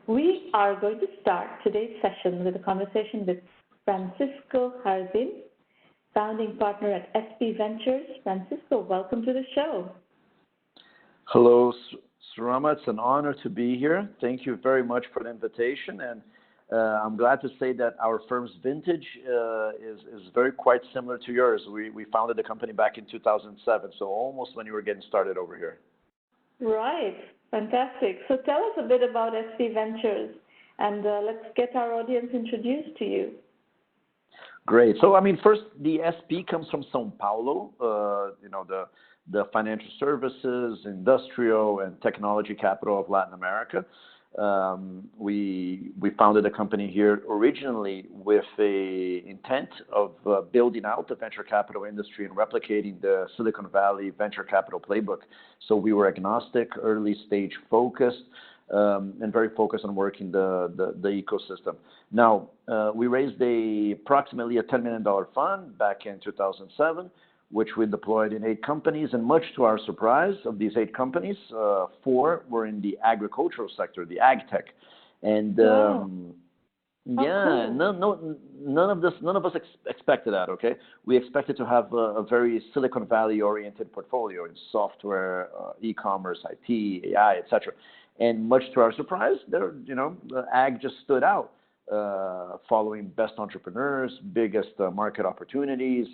We are going to start today's session with a conversation with Francisco Jardim, founding partner at SP Ventures. Francisco, welcome to the show. Hello, Surama. It's an honor to be here. Thank you very much for the invitation. And I'm glad to say that our firm's vintage is very quite similar to yours. We founded the company back in 2007, so almost when you were getting started over here. Right. Fantastic. So tell us a bit about SP Ventures, and let's get our audience introduced to you. Great. So, first, the SP comes from São Paulo, the financial services, industrial, and technology capital of Latin America. We founded a company here originally with a intent of building out the venture capital industry and replicating the Silicon Valley venture capital playbook. So we were agnostic, early stage focused, and very focused on working the ecosystem. Now, we raised approximately a $10 million fund back in 2007, which we deployed in 8 companies. And much to our surprise, of these 8 companies, 4 were in the agricultural sector, the AgTech. And cool. none of us expected that. Okay, we expected to have a very Silicon Valley oriented portfolio in software, e-commerce, IT, AI, etc. And much to our surprise, the ag just stood out, following best entrepreneurs, biggest market opportunities,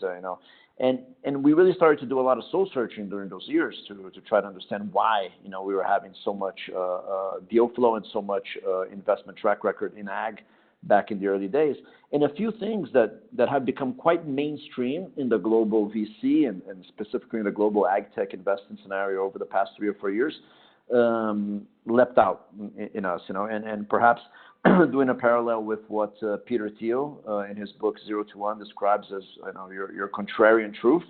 And we really started to do a lot of soul searching during those years to try to understand why, we were having so much deal flow and so much investment track record in ag back in the early days. And a few things that have become quite mainstream in the global VC and specifically in the global ag tech investing scenario over the past 3 or 4 years leapt out in us, and perhaps doing a parallel with what Peter Thiel in his book 0 to 1 describes as your contrarian truth.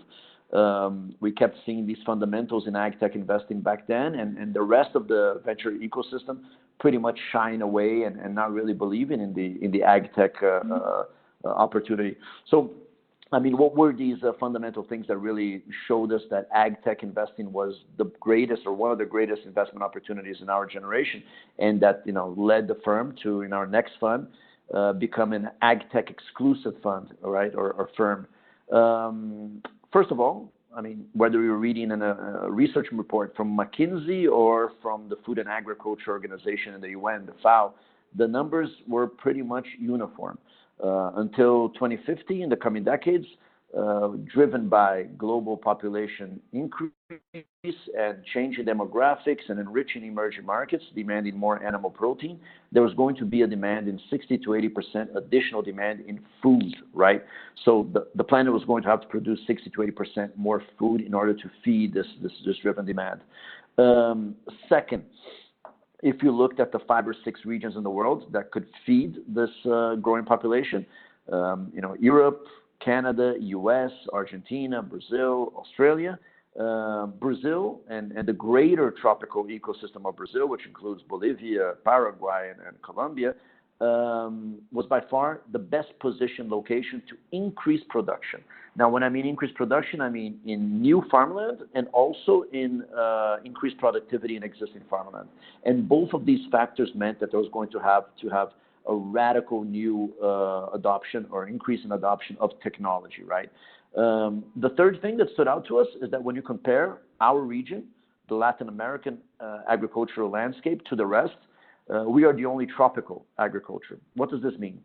We kept seeing these fundamentals in ag tech investing back then, and the rest of the venture ecosystem pretty much shying away and not really believing in the ag tech opportunity. So, what were these fundamental things that really showed us that ag tech investing was the greatest or one of the greatest investment opportunities in our generation, and that led the firm to, in our next fund, become an ag tech exclusive fund, or firm. First of all, whether we were reading a research report from McKinsey or from the Food and Agriculture Organization in the UN, the FAO, the numbers were pretty much uniform. Until 2050, in the coming decades, driven by global population increase and changing demographics and enriching emerging markets demanding more animal protein, there was going to be a demand in 60 to 80% additional demand in food, right? So the planet was going to have to produce 60 to 80% more food in order to feed this driven demand. Second, if you looked at the 5 or 6 regions in the world that could feed this growing population, Europe, Canada, US, Argentina, Brazil, Australia, Brazil and the greater tropical ecosystem of Brazil, which includes Bolivia, Paraguay, and Colombia, was by far the best positioned location to increase production. Now, when I mean increase production, I mean in new farmland and also in increased productivity in existing farmland. And both of these factors meant that there was going to have a radical new adoption or increase in adoption of technology, right? The third thing that stood out to us is that when you compare our region, the Latin American agricultural landscape, to the rest, we are the only tropical agriculture. What does this mean?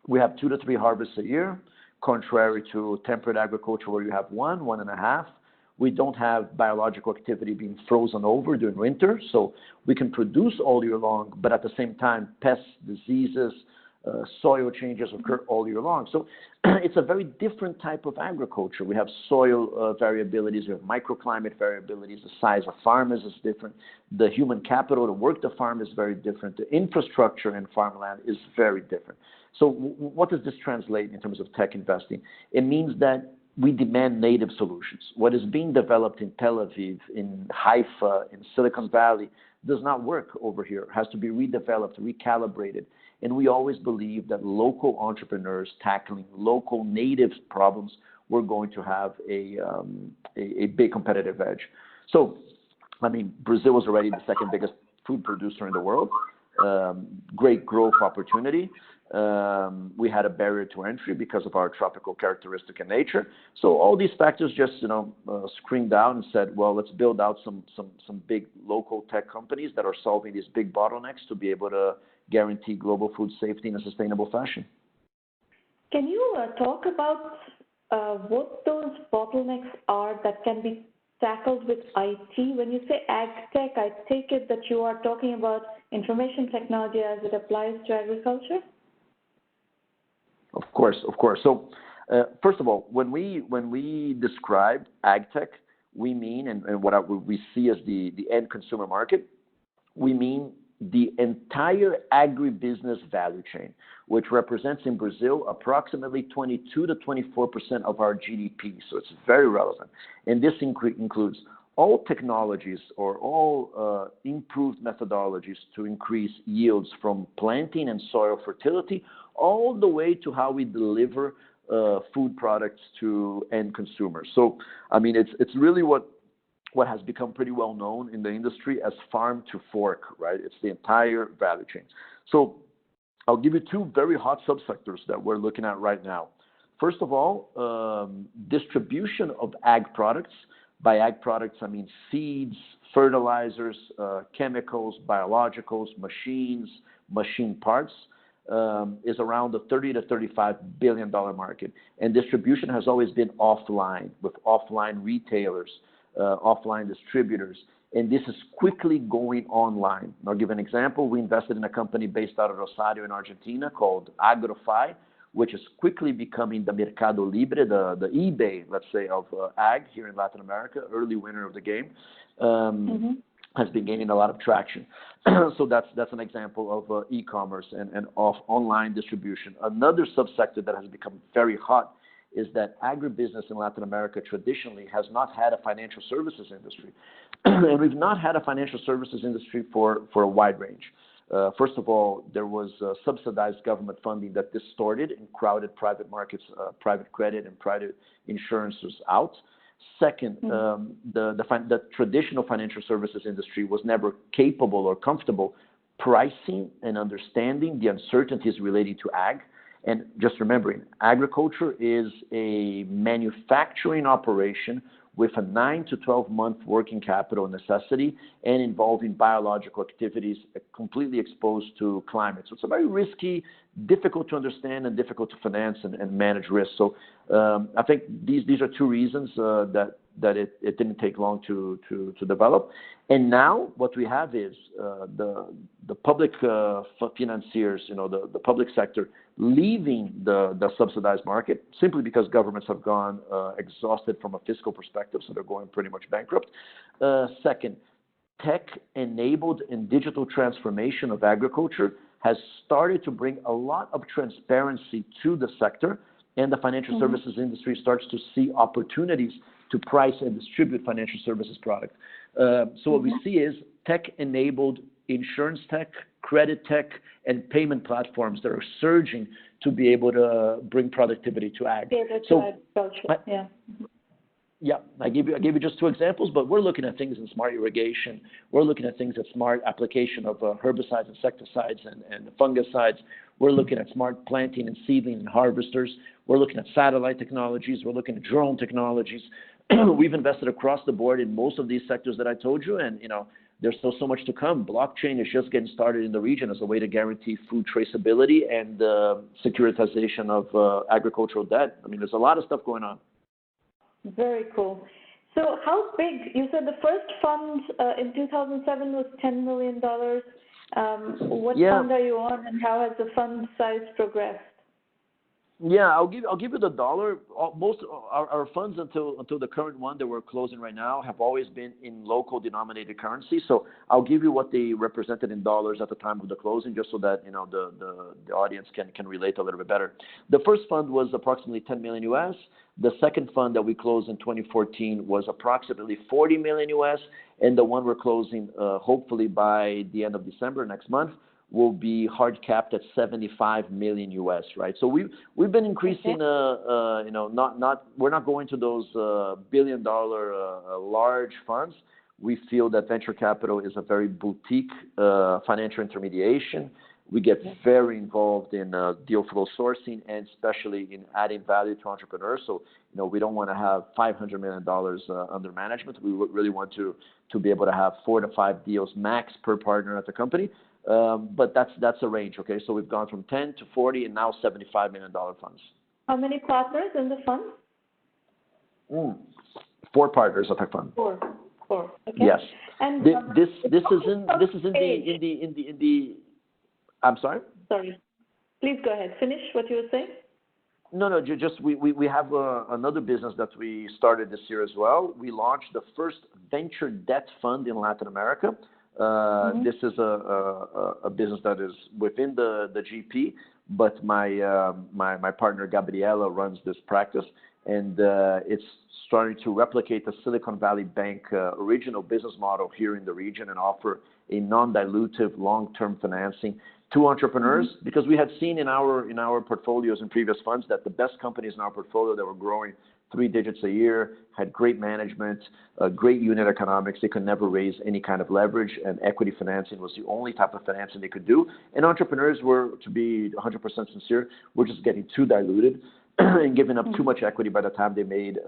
We have 2 to 3 harvests a year, contrary to temperate agriculture where you have 1, 1.5. We don't have biological activity being frozen over during winter, so we can produce all year long, but at the same time, pests, diseases, soil changes occur all year long. So it's a very different type of agriculture. We have soil variabilities, we have microclimate variabilities, the size of farmers is different, the human capital to work the farm is very different, the infrastructure in farmland is very different. So what does this translate in terms of tech investing? It means that we demand native solutions. What is being developed in Tel Aviv, in Haifa, in Silicon Valley does not work over here. It has to be redeveloped, recalibrated. And we always believe that local entrepreneurs tackling local native problems were going to have a big competitive edge. So, I mean, Brazil was already the second biggest food producer in the world. great growth opportunity. We had a barrier to entry because of our tropical characteristic and nature. So all these factors just, screened out and said, well, let's build out some big local tech companies that are solving these big bottlenecks to be able to guarantee global food safety in a sustainable fashion. Can you talk about what those bottlenecks are that can be tackled with IT? When you say AgTech, I take it that you are talking about information technology as it applies to agriculture? Of course. So, first of all, when we describe AgTech, we mean, and what we see as the end consumer market, we mean the entire agribusiness value chain, which represents in Brazil approximately 22 to 24% of our GDP. So it's very relevant. And this includes all technologies or all improved methodologies to increase yields from planting and soil fertility, all the way to how we deliver food products to end consumers. So, I mean, it's really what has become pretty well known in the industry as farm to fork, right? It's the entire value chain. So I'll give you two very hot subsectors that we're looking at right now. First of all, distribution of ag products. By ag products, I mean seeds, fertilizers, chemicals, biologicals, machines, machine parts, is around the $30 to $35 billion market. And distribution has always been offline, with offline retailers, offline distributors. And this is quickly going online. I'll give an example. We invested in a company based out of Rosario in Argentina called AgroFi, which is quickly becoming the Mercado Libre, the eBay, let's say, of ag here in Latin America, early winner of the game, has been gaining a lot of traction. So that's an example of e-commerce and of online distribution. Another subsector that has become very hot is that agribusiness in Latin America traditionally has not had a financial services industry. And we've not had a financial services industry for a wide range. First of all, there was subsidized government funding that distorted and crowded private markets, private credit and private insurances out. Second, the traditional financial services industry was never capable or comfortable pricing and understanding the uncertainties relating to ag. And just remembering, agriculture is a manufacturing operation with a 9 to 12 month working capital necessity and involving biological activities completely exposed to climate. So it's a very risky, difficult to understand and difficult to finance and manage risk. So I think these are two reasons that it didn't take long to develop. And now what we have is the public financiers, the public sector leaving the subsidized market simply because governments have gone exhausted from a fiscal perspective, so they're going pretty much bankrupt. Second, tech-enabled and digital transformation of agriculture has started to bring a lot of transparency to the sector, and the financial services industry starts to see opportunities to price and distribute financial services products. So what we see is tech-enabled insurance tech, credit tech, and payment platforms that are surging to be able to bring productivity to ag. Yeah, I gave you just two examples, but we're looking at things in smart irrigation. We're looking at things at smart application of herbicides, insecticides, and fungicides. We're looking at smart planting and seedling and harvesters. We're looking at satellite technologies. We're looking at drone technologies. We've invested across the board in most of these sectors that I told you, and there's still so much to come. Blockchain is just getting started in the region as a way to guarantee food traceability and securitization of agricultural debt. I mean, there's a lot of stuff going on. Very cool. So how big? You said the first fund in 2007 was $10 million. What fund are you on, and how has the fund size progressed? Yeah, I'll give you the dollar. Most our funds until the current one that we're closing right now have always been in local denominated currency. So I'll give you what they represented in dollars at the time of the closing, just so that the audience can relate a little bit better. The first fund was approximately $10 million US. The second fund that we closed in 2014 was approximately $40 million US, and the one we're closing hopefully by the end of December next month will be hard capped at $75 million US, right? So we've been increasing. We're not going to those $1 billion large funds. We feel that venture capital is a very boutique financial intermediation. We get very involved in deal flow sourcing and especially in adding value to entrepreneurs. So, we don't want to have $500 million under management. We really want to be able to have 4 to 5 deals max per partner at the company. But that's a range, okay? So we've gone from 10 to 40 and now $75 million funds. How many partners in the fund? 4 partners at the fund. 4. Okay. Yes. And this is in the. I'm sorry. Sorry. Please go ahead. Finish what you were saying. No. Just we have another business that we started this year as well. We launched the first venture debt fund in Latin America. This is a business that is within the GP, but my partner Gabriela runs this practice, and it's starting to replicate the Silicon Valley Bank original business model here in the region and offer a non-dilutive long-term financing to entrepreneurs, because we had seen in our portfolios in previous funds that the best companies in our portfolio that were growing 3 digits a year, had great management, great unit economics. They could never raise any kind of leverage, and equity financing was the only type of financing they could do. And entrepreneurs were, to be 100% sincere, were just getting too diluted and giving up too much equity by the time they made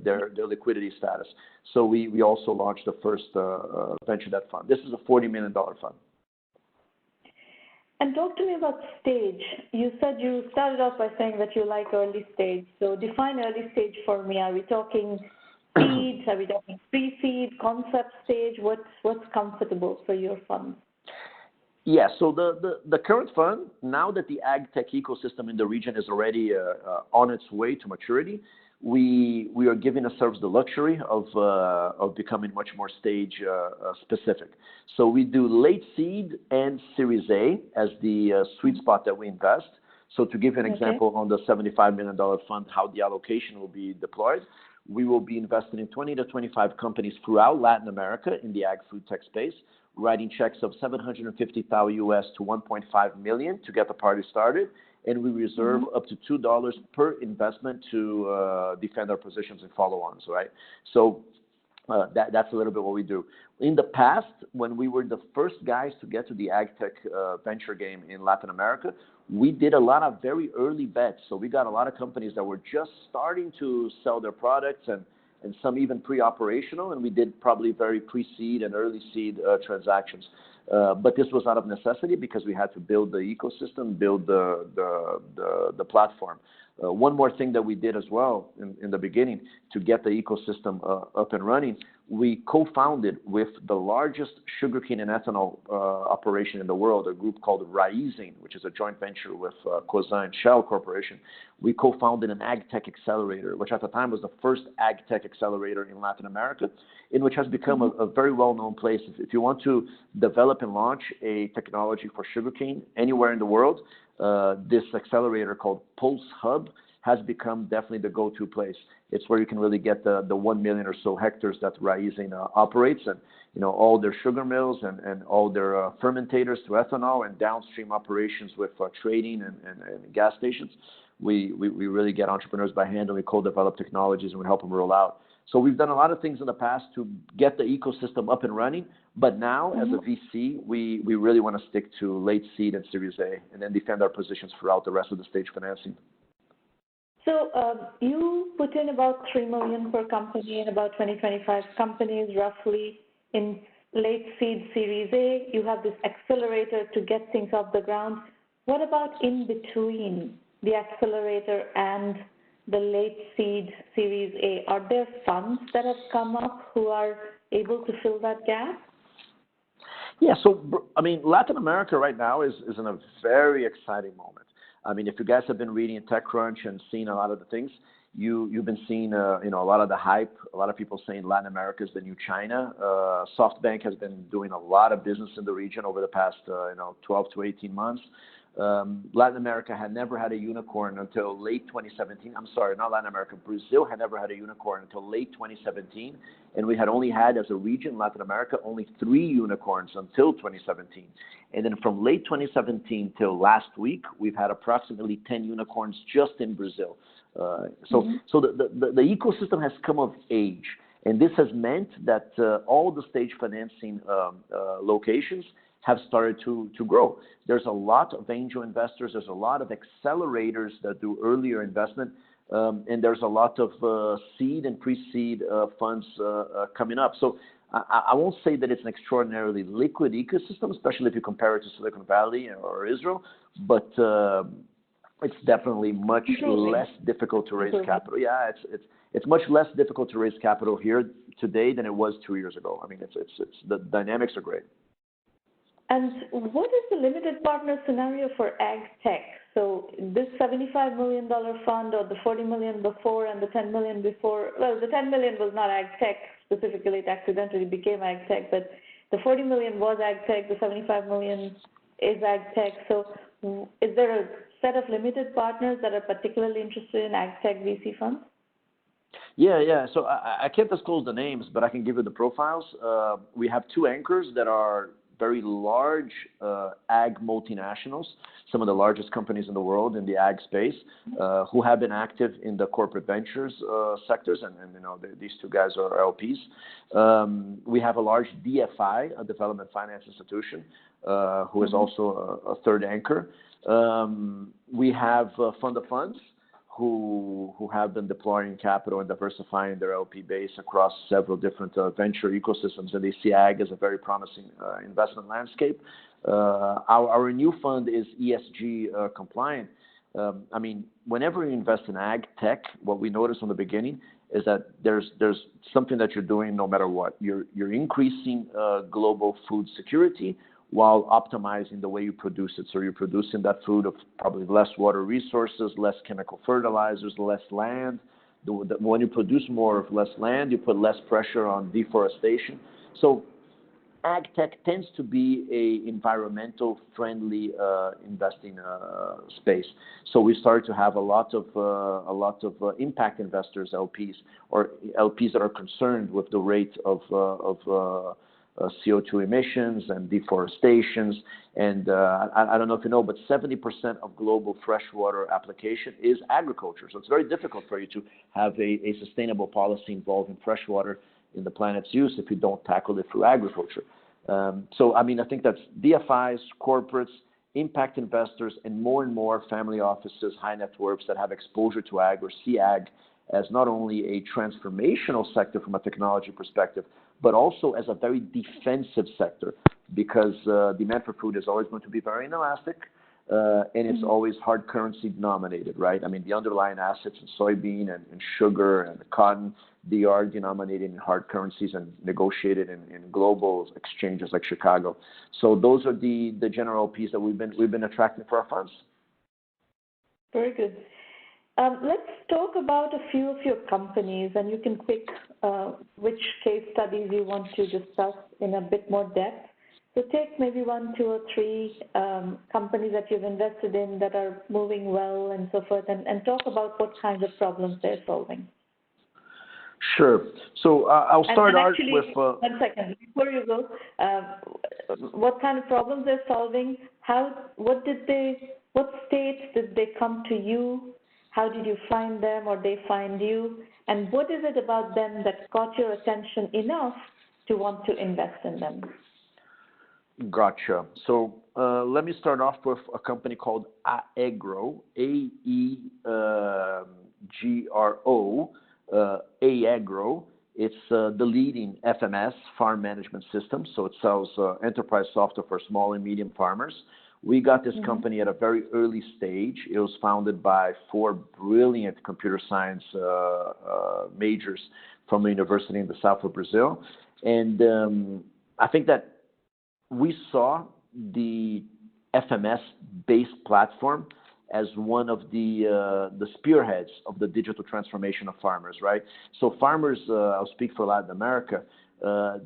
their liquidity status. So we also launched the first venture debt fund. This is a $40 million fund. And talk to me about stage. You said you started off by saying that you like early stage. So define early stage for me. Are we talking seeds? Are we talking pre-seed, concept stage? What's comfortable for your fund? Yeah, so the current fund, now that the AgTech ecosystem in the region is already on its way to maturity, we are giving ourselves the luxury of becoming much more stage specific. So we do late seed and Series A as the sweet spot that we invest. So to give you an example on the $75 million fund, how the allocation will be deployed, we will be investing in 20 to 25 companies throughout Latin America in the ag food tech space, writing checks of $750,000 US to $1.5 million to get the party started. And we reserve up to $2 per investment to defend our positions and follow-ons, right? So that's a little bit what we do. In the past, when we were the first guys to get to the AgTech venture game in Latin America, we did a lot of very early bets. So we got a lot of companies that were just starting to sell their products and some even pre-operational, and we did probably very pre-seed and early seed transactions. But this was out of necessity because we had to build the ecosystem, build the platform. One more thing that we did as well in the beginning to get the ecosystem up and running, we co-founded with the largest sugarcane and ethanol operation in the world, a group called Raízen, which is a joint venture with Cosan and Shell Corporation. We co-founded an AgTech accelerator, which at the time was the first AgTech accelerator in Latin America, in which has become a very well-known place. If you want to develop and launch a technology for sugarcane anywhere in the world, this accelerator called Pulse Hub has become definitely the go-to place. It's where you can really get the 1 million or so hectares that Raízen operates, and all their sugar mills and all their fermentators to ethanol and downstream operations with trading and gas stations. We really get entrepreneurs by hand, and we co-develop technologies and we help them roll out. So we've done a lot of things in the past to get the ecosystem up and running, but now as a VC, we really want to stick to late seed and Series A and then defend our positions throughout the rest of the stage financing. So you put in about $3 million per company in about 20-25 companies roughly in late seed Series A. You have this accelerator to get things off the ground. What about in between the accelerator and the late seed Series A? Are there funds that have come up who are able to fill that gap? Yeah, so I mean, Latin America right now is in a very exciting moment. I mean, if you guys have been reading TechCrunch and seeing a lot of the things, you've been seeing a lot of the hype. A lot of people saying Latin America is the new China. SoftBank has been doing a lot of business in the region over the past 12 to 18 months. Latin America had never had a unicorn until late 2017. I'm sorry, not Latin America. Brazil had never had a unicorn until late 2017. And we had only had, as a region, Latin America, only 3 unicorns until 2017. And then from late 2017 till last week, we've had approximately 10 unicorns just in Brazil. So the ecosystem has come of age. And this has meant that all the stage financing locations have started to grow. There's a lot of angel investors. There's a lot of accelerators that do earlier investment. And there's a lot of seed and pre-seed funds coming up. So I won't say that it's an extraordinarily liquid ecosystem, especially if you compare it to Silicon Valley or Israel, but it's definitely much less difficult to raise capital. Yeah, it's much less difficult to raise capital here today than it was 2 years ago. I mean, it's the dynamics are great. And what is the limited partner scenario for AgTech? So this $75 million fund, or the 40 million before and the 10 million before, well, the 10 million was not AgTech specifically, it accidentally became AgTech, but the 40 million was AgTech, the 75 million is AgTech. So is there a set of limited partners that are particularly interested in AgTech VC funds? Yeah. So I can't disclose the names, but I can give you the profiles. We have two anchors that are very large ag multinationals, some of the largest companies in the world in the ag space, who have been active in the corporate ventures sectors, and these two guys are LPs. We have a large DFI, a development finance institution, who is also a third anchor. We have fund of funds who have been deploying capital and diversifying their LP base across several different venture ecosystems, and they see ag as a very promising investment landscape. Our new fund is ESG compliant. I mean, whenever you invest in ag tech, what we noticed from the beginning is that there's something that you're doing no matter what. You're increasing global food security while optimizing the way you produce it. So you're producing that food of probably less water resources, less chemical fertilizers, less land. When you produce more of less land, you put less pressure on deforestation. So ag tech tends to be a environmental friendly investing space. So we started to have a lot of impact investors, LPs, or LPs that are concerned with the rate of CO2 emissions and deforestations. And I don't know if you know, but 70% of global freshwater application is agriculture. So it's very difficult for you to have a sustainable policy involving freshwater in the planet's use if you don't tackle it through agriculture. So, I mean, I think that's DFIs, corporates, impact investors, and more family offices, high net worths that have exposure to ag or see ag as not only a transformational sector from a technology perspective, but also as a very defensive sector, because demand for food is always going to be very inelastic, and it's always hard currency denominated, right? I mean, the underlying assets in soybean and sugar and cotton, they are denominated in hard currencies and negotiated in global exchanges like Chicago. So those are the general LPs that we've been attracting for our funds. Very good. Let's talk about a few of your companies, and you can pick which case studies you want to discuss in a bit more depth. So take maybe 1, 2, or 3 companies that you've invested in that are moving well and so forth, and talk about what kinds of problems they're solving. Sure. So I'll start out with... 1 second. Before you go, what kind of problems they're solving? What states did they come to you? How did you find them, or they find you? And what is it about them that caught your attention enough to want to invest in them? Gotcha. So let me start off with a company called AEGRO, AEGRO, AEGRO. It's the leading FMS, farm management system. So it sells enterprise software for small and medium farmers. We got this company at a very early stage. It was founded by 4 brilliant computer science majors from a university in the south of Brazil. And I think that we saw the FMS-based platform as one of the spearheads of the digital transformation of farmers, right? So farmers, I'll speak for Latin America,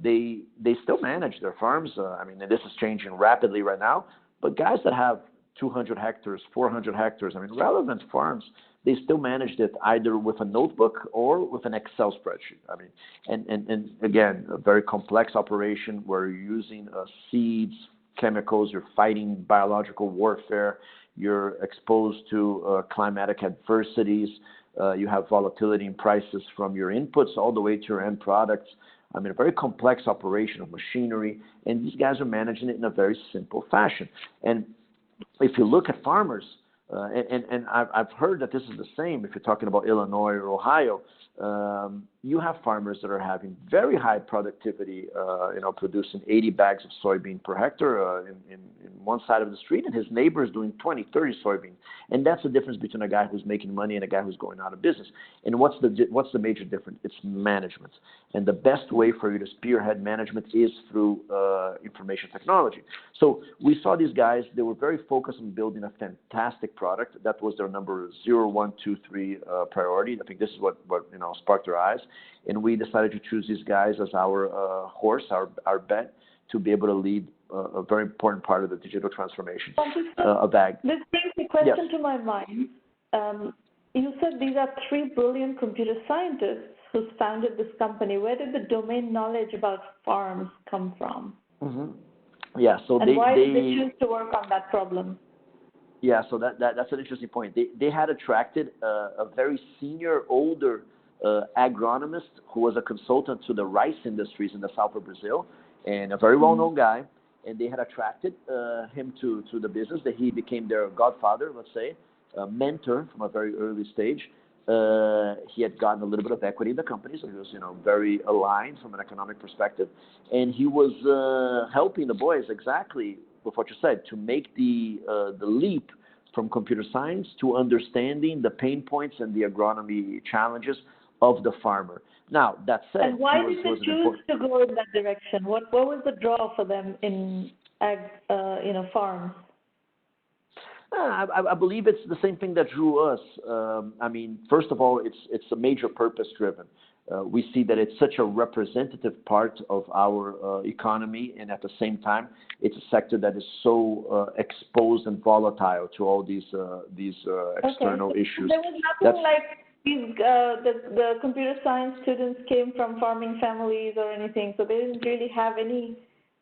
they still manage their farms. I mean, and this is changing rapidly right now. But guys that have 200 hectares, 400 hectares, I mean, relevant farms, they still managed it either with a notebook or with an Excel spreadsheet. I mean, and again, a very complex operation where you're using seeds, chemicals, you're fighting biological warfare, you're exposed to climatic adversities. You have volatility in prices from your inputs all the way to your end products. I mean, a very complex operation of machinery, and these guys are managing it in a very simple fashion. And if you look at farmers, and I've heard that this is the same if you're talking about Illinois or Ohio, you have farmers that are having very high productivity, producing 80 bags of soybean per hectare in one side of the street, and his neighbor is doing 20, 30 soybeans. And that's the difference between a guy who's making money and a guy who's going out of business. And what's the major difference? It's management. And the best way for you to spearhead management is through information technology. So we saw these guys, they were very focused on building a fantastic product. That was their number 0, 1, 2, 3 priority. I think this is what sparked their eyes. And we decided to choose these guys as our horse, our bet, to be able to lead a very important part of the digital transformation of ag. This brings a question Yes. to my mind. You said these are 3 brilliant computer scientists who founded this company. Where did the domain knowledge about farms come from? Mm-hmm. Yeah, so and why did they choose to work on that problem? Yeah, so that's an interesting point. They had attracted a very senior, older agronomist who was a consultant to the rice industries in the south of Brazil, and a very well-known guy. And they had attracted him to the business. That he became their godfather, let's say, a mentor from a very early stage. He had gotten a little bit of equity in the company, so he was, very aligned from an economic perspective. And he was helping the boys exactly with what you said, to make the leap from computer science to understanding the pain points and the agronomy challenges of the farmer. Now, that said, and why did they choose to go in that direction? What was the draw for them in farms? I believe it's the same thing that drew us. I mean, first of all, it's a major purpose driven. We see that it's such a representative part of our economy, and at the same time, it's a sector that is so exposed and volatile to all these external issues. There was nothing like the computer science students came from farming families or anything, so they didn't really have any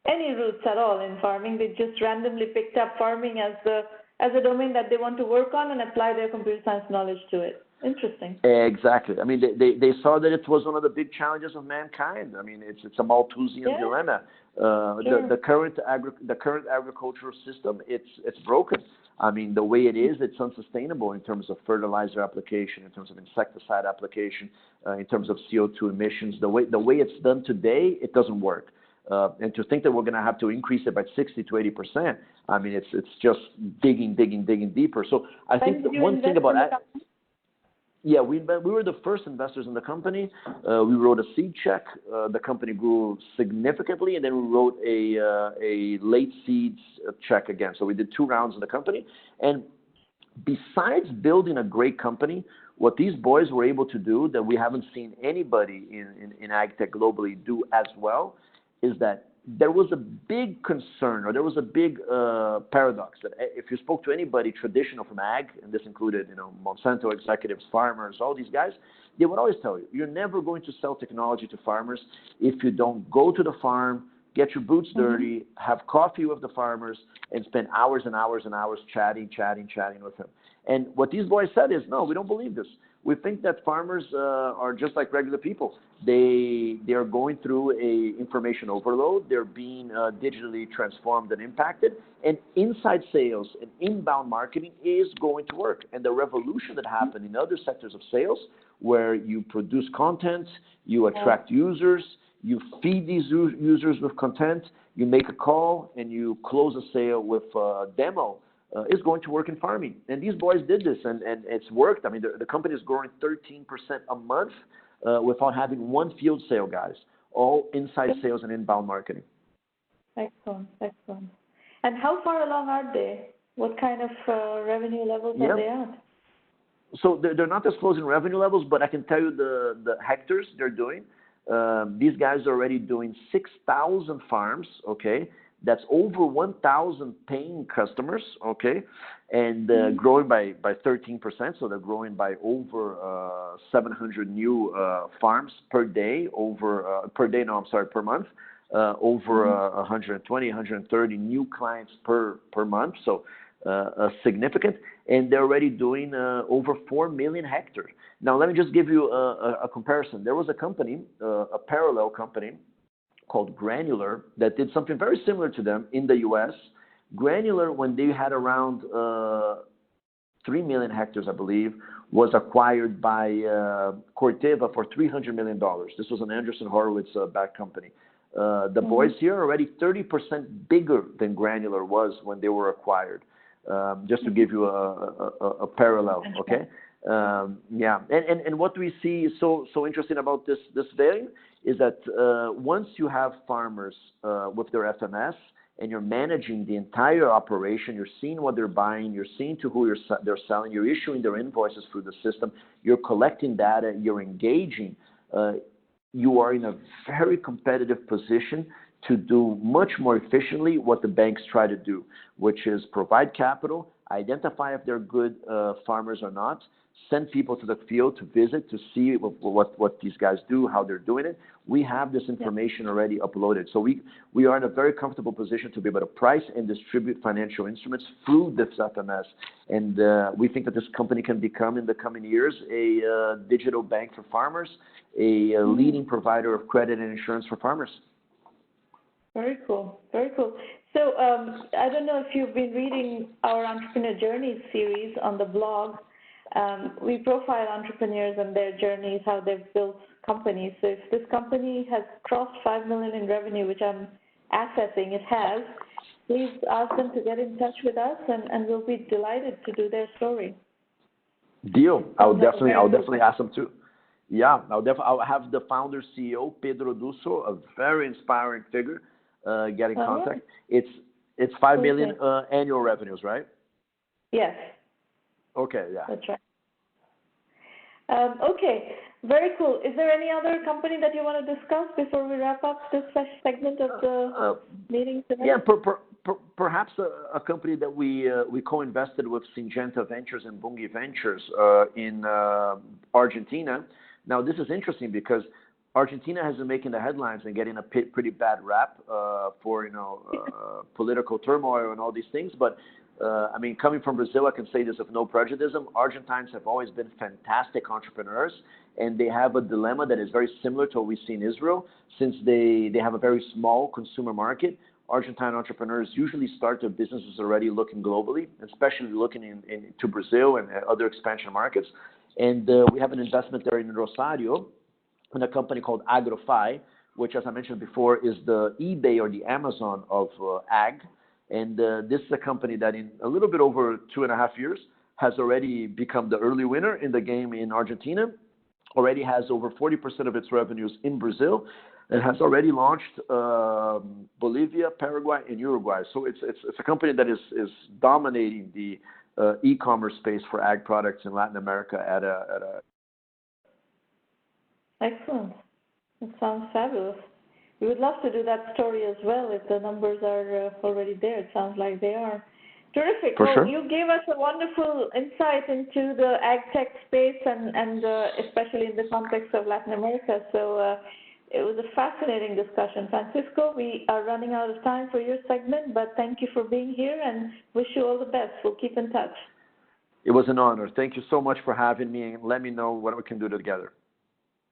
roots at all in farming. They just randomly picked up farming as a domain that they want to work on and apply their computer science knowledge to it. Interesting. Exactly. I mean, they saw that it was one of the big challenges of mankind. I mean, it's a Malthusian dilemma. Sure. The current agricultural system, it's broken. I mean, the way it is, it's unsustainable in terms of fertilizer application, in terms of insecticide application, in terms of CO2 emissions. The way it's done today, it doesn't work. And to think that we're going to have to increase it by 60 to 80%, I mean, it's just digging deeper. So I think one thing about yeah, we were the first investors in the company. We wrote a seed check. The company grew significantly, and then we wrote a late seeds check again. So we did 2 rounds in the company. And besides building a great company, what these boys were able to do that we haven't seen anybody in AgTech globally do as well is that there was a big concern, or there was a big paradox that if you spoke to anybody traditional from ag, and this included, Monsanto executives, farmers, all these guys, they would always tell you, you're never going to sell technology to farmers if you don't go to the farm, get your boots dirty, have coffee with the farmers, and spend hours and hours and hours chatting with them. And what these boys said is, no, we don't believe this. We think that farmers are just like regular people. They are going through a information overload. They're being digitally transformed and impacted. And inside sales and inbound marketing is going to work. And the revolution that happened in other sectors of sales, where you produce content, you attract users, you feed these users with content, you make a call, and you close a sale with a demo, is going to work in farming. And these boys did this, and it's worked. I mean, the company is growing 13% a month without having one field sale, guys, all inside sales and inbound marketing. Excellent. And how far along are they? What kind of revenue levels are they at? So they're not disclosing revenue levels, but I can tell you the hectares they're doing. These guys are already doing 6,000 farms, okay? That's over 1,000 paying customers, okay, and growing by 13%. So they're growing by over 700 new farms per day, per month, over 120, 130 new clients per month. So significant, and they're already doing over 4 million hectares. Now, let me just give you a comparison. There was a company, a parallel company called Granular, that did something very similar to them in the U.S. Granular, when they had around 3 million hectares, I believe, was acquired by Corteva for $300 million. This was an Andreessen Horowitz-backed company. The boys here are already 30% bigger than Granular was when they were acquired, just to give you a parallel, okay? Yeah, and what we see is so interesting about this value is that once you have farmers with their FMS, and you're managing the entire operation, you're seeing what they're buying, you're seeing to who they're selling, you're issuing their invoices through the system, you're collecting data, you're engaging, you are in a very competitive position to do much more efficiently what the banks try to do, which is provide capital, identify if they're good farmers or not, send people to the field to visit, to see what these guys do, how they're doing it. We have this information already uploaded. So we are in a very comfortable position to be able to price and distribute financial instruments through this FMS. And we think that this company can become, in the coming years, a digital bank for farmers, a leading provider of credit and insurance for farmers. Very cool. Very cool. So I don't know if you've been reading our Entrepreneur Journeys series on the blog. We profile entrepreneurs and their journeys, how they've built companies. So if this company has crossed 5 million in revenue, which I'm assessing it has, please ask them to get in touch with us, and we'll be delighted to do their story. Deal. I'll definitely ask them to. Yeah, I'll have the founder CEO Pedro Dusso, a very inspiring figure, get in contact. Right. It's 5 million annual revenues, right? Yes. Okay, yeah. That's right. Okay, very cool. Is there any other company that you want to discuss before we wrap up this segment of the meeting today? Yeah, perhaps a company that we co-invested with Syngenta Ventures and Bunge Ventures in Argentina. Now, this is interesting because Argentina has been making the headlines and getting a pretty bad rap for political turmoil and all these things, but I mean, coming from Brazil, I can say this with no prejudice. Argentines have always been fantastic entrepreneurs, and they have a dilemma that is very similar to what we see in Israel. Since they have a very small consumer market, Argentine entrepreneurs usually start their businesses already looking globally, especially looking into Brazil and other expansion markets. And we have an investment there in Rosario in a company called AgroFi, which, as I mentioned before, is the eBay or the Amazon of ag. And this is a company that in a little bit over 2.5 years has already become the early winner in the game in Argentina, already has over 40% of its revenues in Brazil, and has already launched Bolivia, Paraguay, and Uruguay. So it's a company that is dominating the e-commerce space for ag products in Latin America at a... Excellent. It sounds fabulous. We would love to do that story as well if the numbers are already there. It sounds like they are. Terrific. For sure. You gave us a wonderful insight into the AgTech space and especially in the context of Latin America. So it was a fascinating discussion. Francisco, we are running out of time for your segment, but thank you for being here and wish you all the best. We'll keep in touch. It was an honor. Thank you so much for having me, and let me know what we can do together.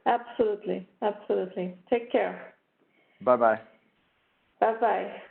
Absolutely. Absolutely. Take care. Bye-bye. Bye-bye.